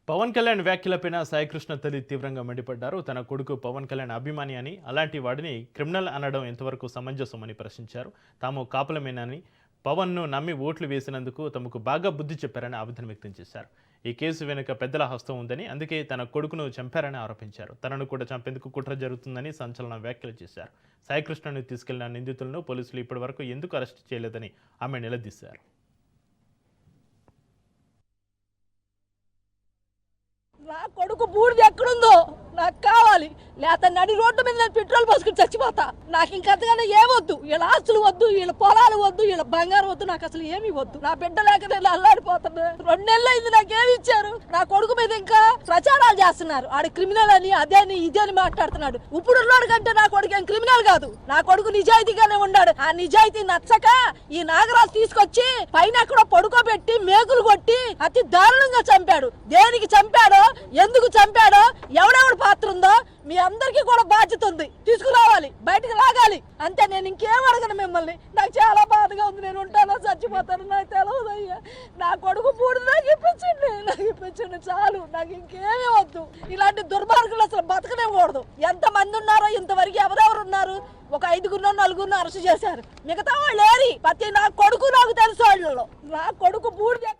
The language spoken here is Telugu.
పవన్ కళ్యాణ్ వ్యాఖ్యలపైన సాయికృష్ణ తల్లి తీవ్రంగా మండిపడ్డారు. తన కొడుకు పవన్ కళ్యాణ్ అభిమాని అని, అలాంటి వాడిని క్రిమినల్ అనడం ఎంతవరకు సమంజసమని ప్రశ్నించారు. తాము కాపులమేనని, పవన్ను నమ్మి ఓట్లు వేసినందుకు తమకు బాగా బుద్ధి చెప్పారని ఆవేదన వ్యక్తం చేశారు. ఈ కేసు వెనుక పెద్దల హస్తం ఉందని, అందుకే తన కొడుకును చంపారని ఆరోపించారు. తనను కూడా చంపేందుకు కుట్ర జరుగుతుందని సంచలన వ్యాఖ్యలు చేశారు. సాయికృష్ణను తీసుకెళ్లిన నిందితులను పోలీసులు ఇప్పటివరకు ఎందుకు అరెస్ట్ చేయలేదని ఆమె నిలదీశారు. నా కొడుకు బూడిద ఎక్కడుందో నాకు కావాలి, లేకపోతే నడి రోడ్డు మీద నేను పెట్రోల్ పోసుకుని చచ్చిపోతా. నాకు ఇంకంతగానే ఏమొద్దు, వీళ్ళ ఆస్తులు వద్దు, వీళ్ళ పొలాలు వద్దు, వీళ్ళ బంగారం వద్దు, నాకు అసలు ఏమీ వద్దు. నా బిడ్డ లేక నేను అల్లాడిపోతున్నా. 2 నెలలు అయింది, నాకేమి ఇచ్చారు? నా కొడుకు మీద ఇంకా ప్రచారాలు చేస్తున్నారు. ఆడు క్రిమినల్ అని, అదేని ఇదేని మాట్లాడుతున్నాడు. ఇప్పుడు ఉన్నాడు కంటే నా కొడుకు ఏం క్రిమినల్ కాదు. నా కొడుకు నిజాయితీగానే ఉన్నాడు. ఆ నిజాయితీ నచ్చక ఈ నాగరాజు తీసుకొచ్చి పైన ఎక్కడో పడుకోబెట్టి మేకులు కొట్టి అతి దారుణంగా చంపాడు. దేనికి చంపాడో, ఎందుకు చంపాడో, ఎవడెవడు పాత్ర ఉందో మీ అందరికీ కూడా బాధ్యత ఉంది. తీసుకురావాలి, బయటకు లాగాలి. అంతే, నేను ఇంకేం అడగను మిమ్మల్ని. నాకు చాలా బాధగా ఉంది. నేను ఉంటానో చచ్చిపోతాను నాకు తెలియదు అయ్యా. నా కొడుకు పూడి నాకు ఇప్పించండి చాలు. నాకు ఇంకేమీ వద్దు. ఇలాంటి దుర్మార్గులు అసలు బతకనేకూడదు. ఎంత మంది ఉన్నారో ఇంతవరకు ఎవరెవరు ఉన్నారు? ఒక 5గురినో 4గురినో అరెస్ట్ చేశారు. మిగతా వాళ్ళు ఏరి? ప్రతి నా కొడుకు నాకు తెలుసు. వాళ్ళలో నా కొడుకు పూడి